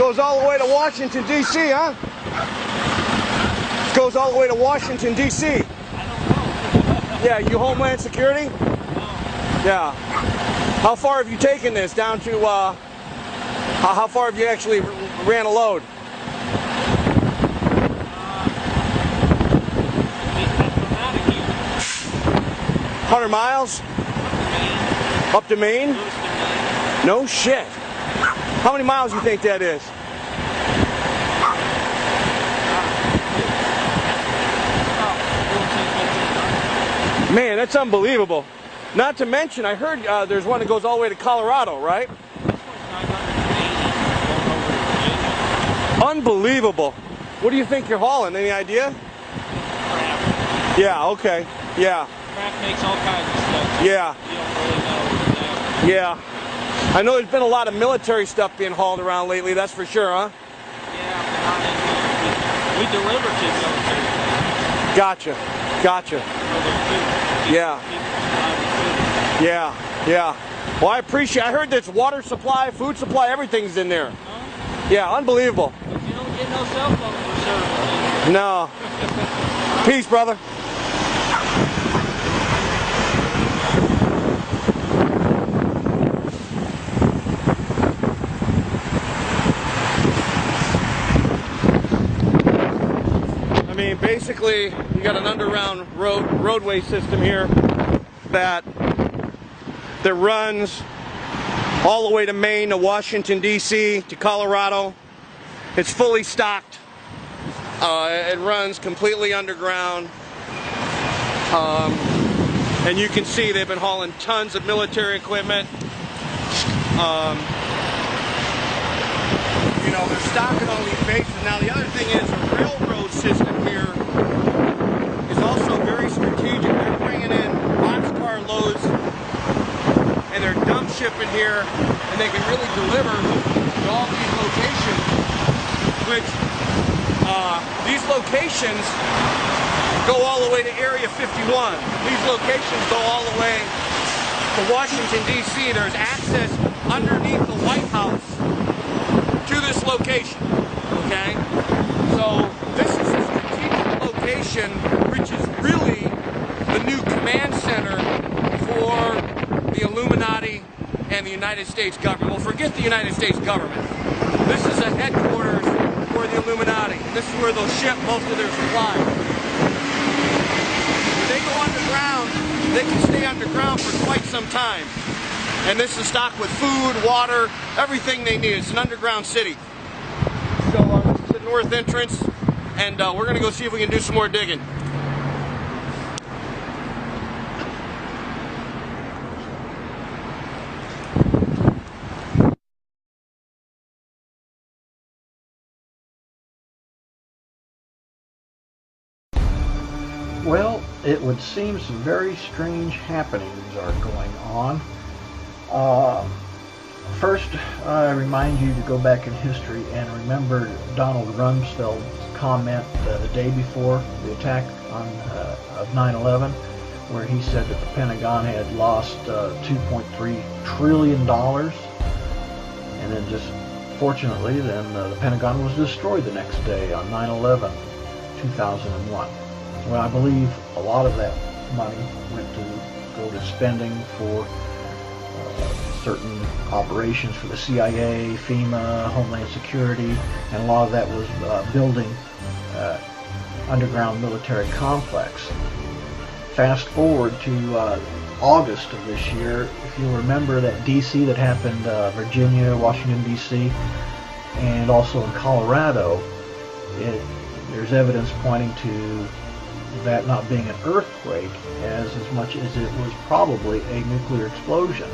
Goes all the way to Washington, D.C., huh? Goes all the way to Washington, D.C. I don't know. Yeah, you Homeland Security? No. Yeah. How far have you taken this? Down to, how far have you actually ran a load? 100 miles? Up to Maine? No shit. How many miles do you think that is? Man, that's unbelievable. Not to mention, I heard there's one that goes all the way to Colorado, right? Unbelievable. What do you think you're hauling? Any idea? Crap. Yeah, okay. Yeah. Crap makes all kinds of stuff. Yeah. You don't really know exactly. Yeah. I know there's been a lot of military stuff being hauled around lately, that's for sure, huh? Yeah, but not in here. We deliver to military. Gotcha. Gotcha. Yeah. Yeah. Yeah. Well, I appreciate I heard that's water supply, food supply, everything's in there. Huh? Yeah, unbelievable. But you don't get no cell phone for service. No. Peace, brother. I mean, basically, you got an underground roadway system here that runs all the way to Maine, to Washington, D.C., to Colorado. It's fully stocked. It runs completely underground. And you can see they've been hauling tons of military equipment. You know, they're stocking all these bases. Now, the other thing is the railroad system here is also very strategic. They're bringing in boxcar loads and they're dump shipping here, and they can really deliver to all these locations, which these locations go all the way to Area 51. These locations go all the way to Washington, D.C. There's access underneath the White House to this location, okay? So this is a strategic location, which is really the new command center for the Illuminati and the United States government. Well, forget the United States government. This is a headquarters for the Illuminati. This is where they'll ship most of their supplies. When they go underground, they can stay underground for quite some time. And this is stocked with food, water, everything they need. It's an underground city. So this is the north entrance, and we're going to go see if we can do some more digging. Well, it would seem some very strange happenings are going on. First, I remind you to go back in history and remember Donald Rumsfeld's comment the day before the attack of 9/11, where he said that the Pentagon had lost $2.3 trillion, and then just fortunately, then the Pentagon was destroyed the next day on 9/11, 2001. Well, I believe a lot of that money went to go to spending for certain operations for the CIA, FEMA, Homeland Security, and a lot of that was building underground military complex. Fast forward to August of this year, if you'll remember that DC that happened, Virginia, Washington DC, and also in Colorado, there's evidence pointing to that not being an earthquake as much as it was probably a nuclear explosion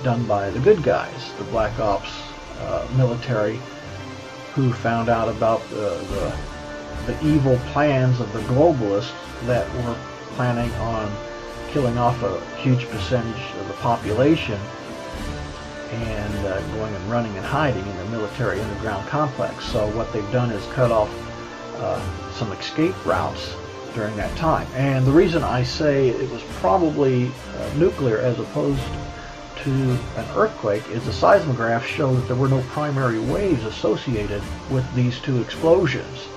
done by the good guys, the Black Ops military, who found out about the evil plans of the globalists that were planning on killing off a huge percentage of the population and going and running and hiding in the military underground complex. So what they've done is cut off some escape routes during that time. And the reason I say it was probably nuclear as opposed to an earthquake is the seismographs show that there were no primary waves associated with these two explosions,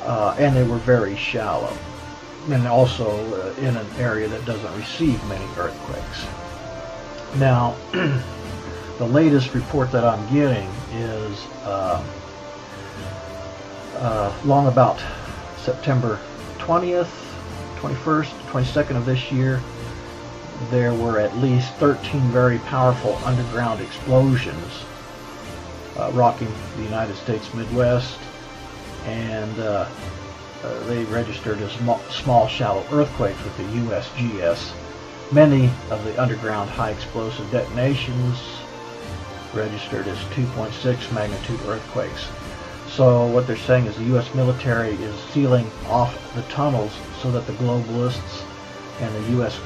and they were very shallow, and also in an area that doesn't receive many earthquakes. Now, the latest report that I'm getting is along about September 20th, 21st, 22nd of this year, there were at least 13 very powerful underground explosions rocking the United States Midwest, and they registered as small shallow earthquakes with the USGS. Many of the underground high explosive detonations registered as 2.6 magnitude earthquakes. So what they're saying is the U.S. military is sealing off the tunnels so that the globalists and the U.S.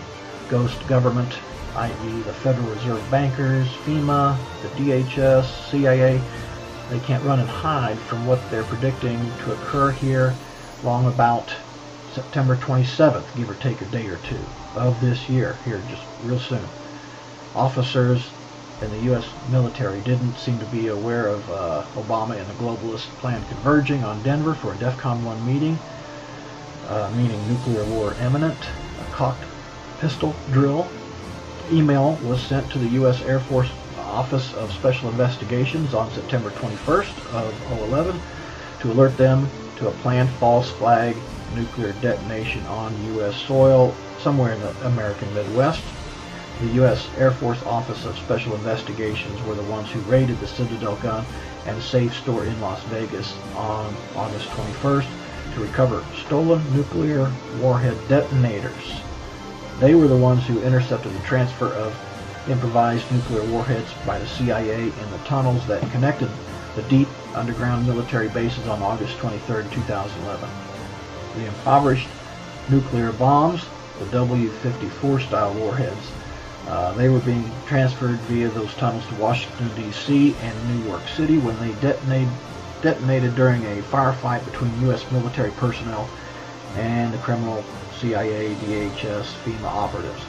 ghost government, i.e. the Federal Reserve bankers, FEMA, the DHS, CIA, they can't run and hide from what they're predicting to occur here long about September 27th, give or take a day or two of this year, here just real soon. Officers in the U.S. military didn't seem to be aware of Obama and the globalist plan converging on Denver for a DEFCON 1 meeting, meaning nuclear war imminent. A cocked pistol drill email was sent to the U.S. Air Force Office of Special Investigations on September 21st of 2011 to alert them to a planned false flag nuclear detonation on U.S. soil somewhere in the American Midwest. The U.S. Air Force Office of Special Investigations were the ones who raided the Citadel gun and a safe store in Las Vegas on August 21st to recover stolen nuclear warhead detonators. They were the ones who intercepted the transfer of improvised nuclear warheads by the CIA in the tunnels that connected the deep underground military bases on August 23, 2011. The impoverished nuclear bombs, the W-54 style warheads, they were being transferred via those tunnels to Washington, D.C. and New York City when they detonated during a firefight between U.S. military personnel and the criminal CIA, DHS, FEMA operatives.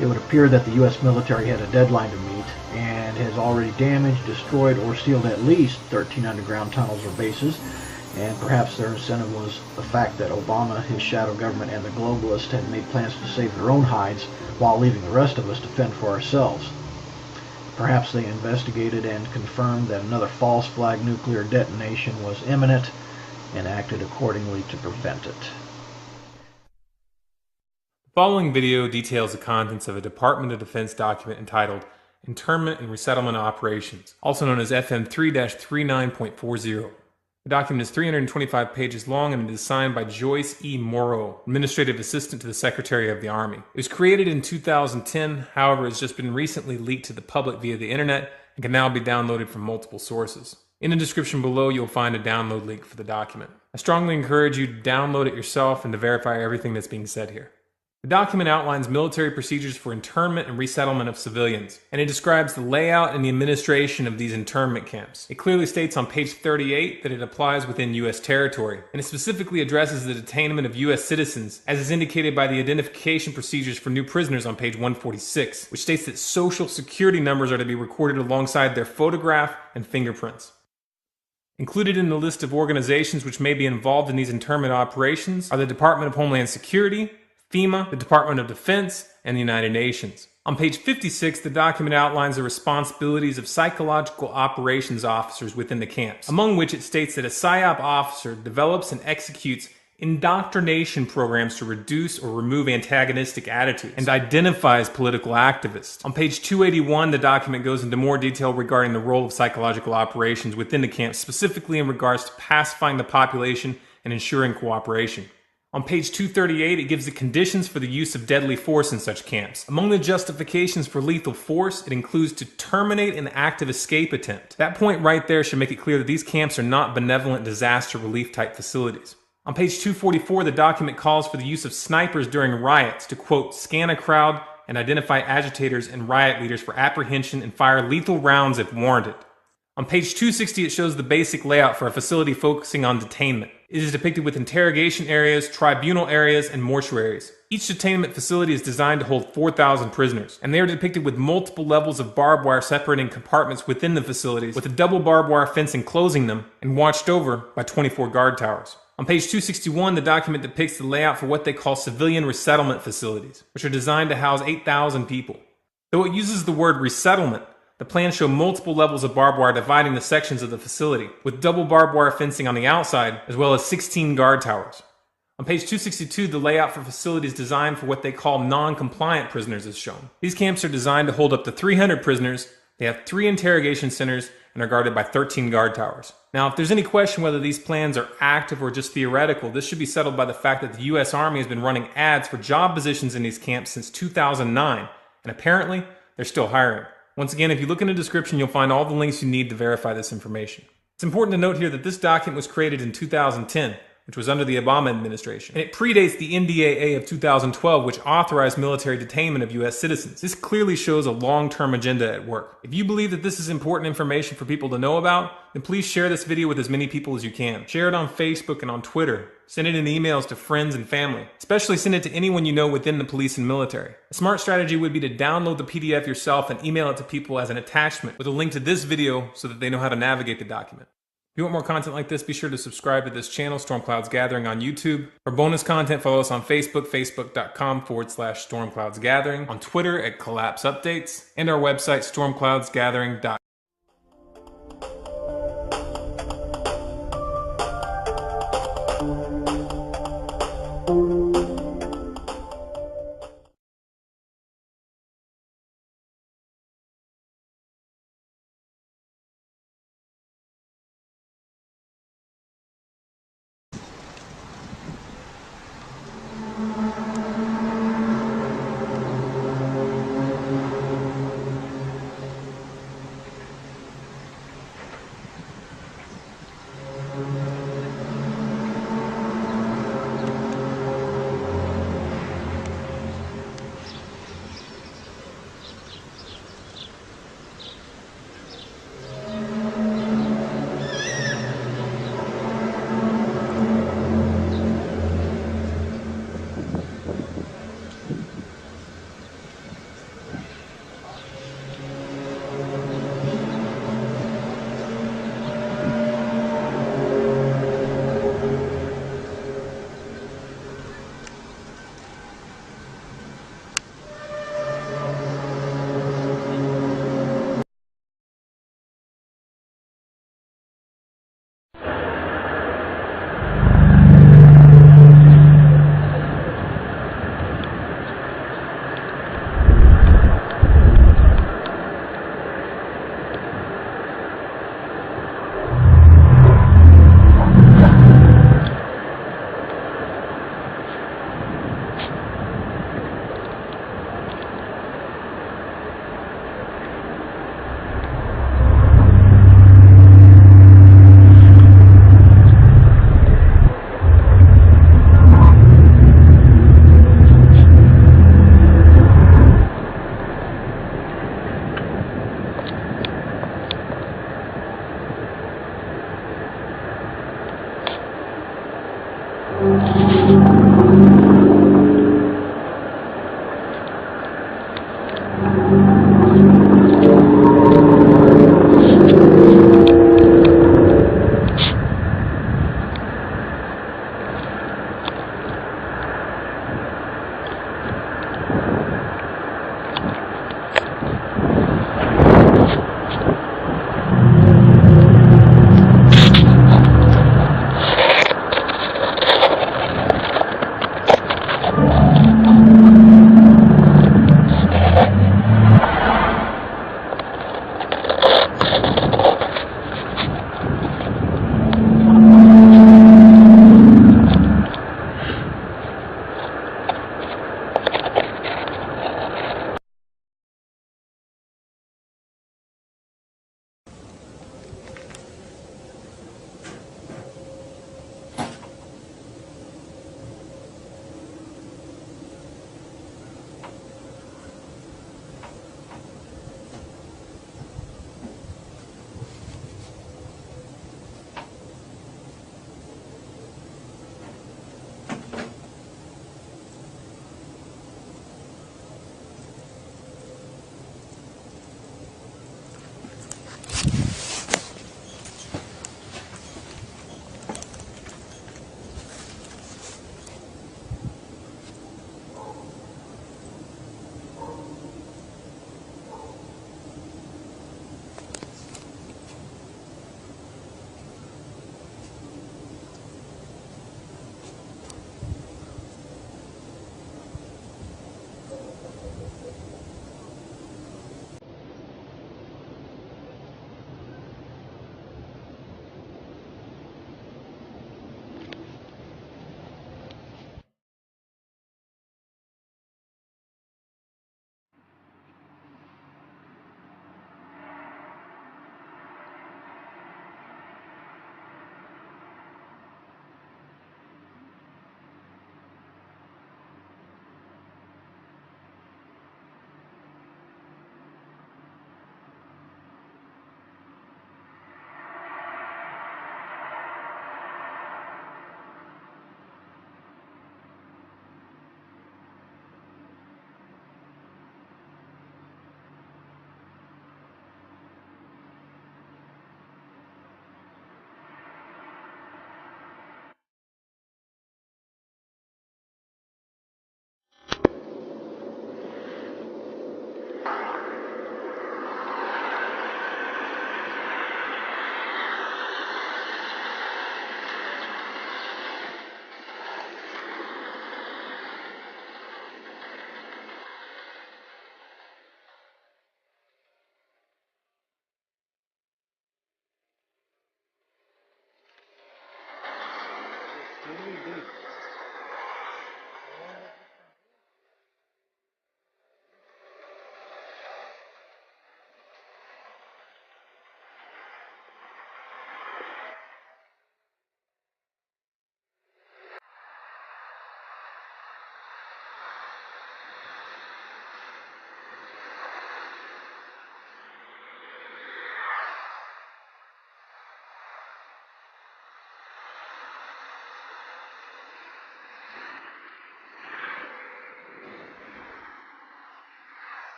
It would appear that the U.S. military had a deadline to meet and has already damaged, destroyed, or sealed at least 13 underground tunnels or bases, and perhaps their incentive was the fact that Obama, his shadow government, and the globalists had made plans to save their own hides while leaving the rest of us to fend for ourselves. Perhaps they investigated and confirmed that another false flag nuclear detonation was imminent and acted accordingly to prevent it. The following video details the contents of a Department of Defense document entitled Internment and Resettlement Operations, also known as FM 3-39.40. The document is 325 pages long and it is signed by Joyce E. Morrow, Administrative Assistant to the Secretary of the Army. It was created in 2010, however, has just been recently leaked to the public via the internet and can now be downloaded from multiple sources. In the description below, you'll find a download link for the document. I strongly encourage you to download it yourself and to verify everything that's being said here. The document outlines military procedures for internment and resettlement of civilians, and it describes the layout and the administration of these internment camps. It clearly states on page 38 that it applies within U.S. territory, and it specifically addresses the detainment of U.S. citizens, as is indicated by the identification procedures for new prisoners on page 146, which states that social security numbers are to be recorded alongside their photograph and fingerprints. Included in the list of organizations which may be involved in these internment operations are the Department of Homeland Security, FEMA, the Department of Defense, and the United Nations. On page 56, the document outlines the responsibilities of psychological operations officers within the camps, among which it states that a PSYOP officer develops and executes indoctrination programs to reduce or remove antagonistic attitudes and identifies political activists. On page 281, the document goes into more detail regarding the role of psychological operations within the camps, specifically in regards to pacifying the population and ensuring cooperation. On page 238, it gives the conditions for the use of deadly force in such camps. Among the justifications for lethal force, it includes to terminate an active escape attempt. That point right there should make it clear that these camps are not benevolent disaster relief type facilities. On page 244, the document calls for the use of snipers during riots to, quote, scan a crowd and identify agitators and riot leaders for apprehension and fire lethal rounds if warranted. On page 260, it shows the basic layout for a facility focusing on detainment. It is depicted with interrogation areas, tribunal areas, and mortuaries. Each detainment facility is designed to hold 4,000 prisoners, and they are depicted with multiple levels of barbed wire separating compartments within the facilities, with a double barbed wire fence enclosing them, and watched over by 24 guard towers. On page 261, the document depicts the layout for what they call civilian resettlement facilities, which are designed to house 8,000 people. Though it uses the word resettlement, the plans show multiple levels of barbed wire dividing the sections of the facility, with double barbed wire fencing on the outside, as well as 16 guard towers. On page 262, the layout for facilities designed for what they call non-compliant prisoners is shown. These camps are designed to hold up to 300 prisoners, they have 3 interrogation centers, and are guarded by 13 guard towers. Now, if there's any question whether these plans are active or just theoretical, this should be settled by the fact that the U.S. Army has been running ads for job positions in these camps since 2009, and apparently, they're still hiring. Once again, if you look in the description, you'll find all the links you need to verify this information. It's important to note here that this document was created in 2010, which was under the Obama administration, and it predates the NDAA of 2012, which authorized military detainment of U.S. citizens. This clearly shows a long-term agenda at work. If you believe that this is important information for people to know about, then please share this video with as many people as you can. Share it on Facebook and on Twitter. Send it in emails to friends and family. Especially send it to anyone you know within the police and military. A smart strategy would be to download the PDF yourself and email it to people as an attachment with a link to this video so that they know how to navigate the document. If you want more content like this, be sure to subscribe to this channel, Storm Clouds Gathering on YouTube. For bonus content, follow us on Facebook, facebook.com/Storm Clouds Gathering, on Twitter at Collapse Updates, and our website, stormcloudsgathering.com.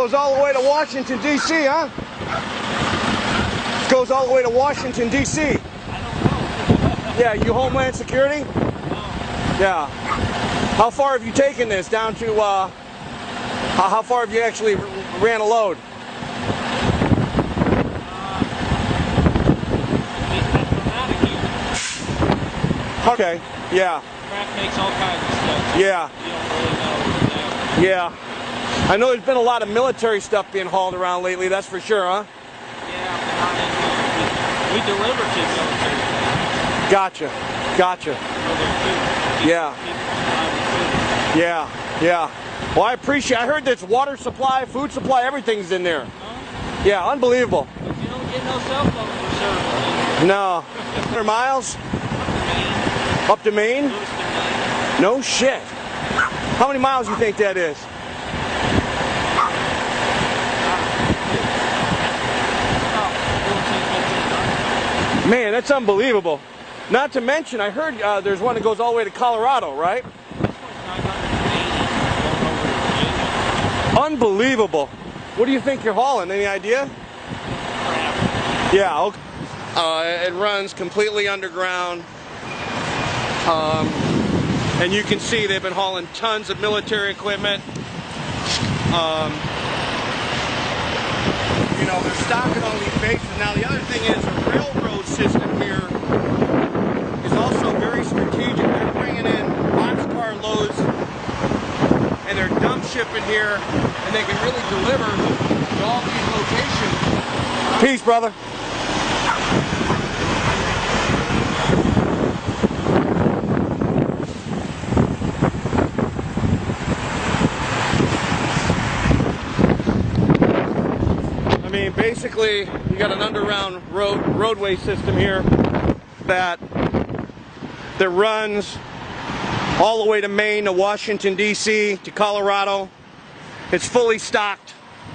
goes all the way to Washington, D.C., huh? Goes all the way to Washington, D.C. I don't know. Yeah, you Homeland Security? No. Yeah. How far have you taken this down to, how far have you actually ran a load? Okay, yeah. Craft makes all kinds of stuff. Yeah. You don't really know exactly. Yeah. I know there's been a lot of military stuff being hauled around lately, that's for sure, huh? Yeah, we deliver to military. Gotcha. Gotcha. Yeah. Yeah. Yeah. Well, I appreciate, I heard there's water supply, food supply, everything's in there. Huh? Yeah, unbelievable. But you don't get no cell phone service. No. 100 miles? Up to Maine? No shit. How many miles do you think that is? Man, that's unbelievable. Not to mention, I heard there's one that goes all the way to Colorado, right? Unbelievable. What do you think you're hauling? Any idea? Yeah, okay. It runs completely underground. And you can see they've been hauling tons of military equipment. You know, they're stocking on these bases. Now, the other thing is the railroad system here is also very strategic. They're bringing in boxcar loads and they're dump shipping here, and they can really deliver to all these locations. Peace, brother. I mean, basically, you got an underground roadway system here that runs all the way to Maine, to Washington, D.C., to Colorado. It's fully stocked.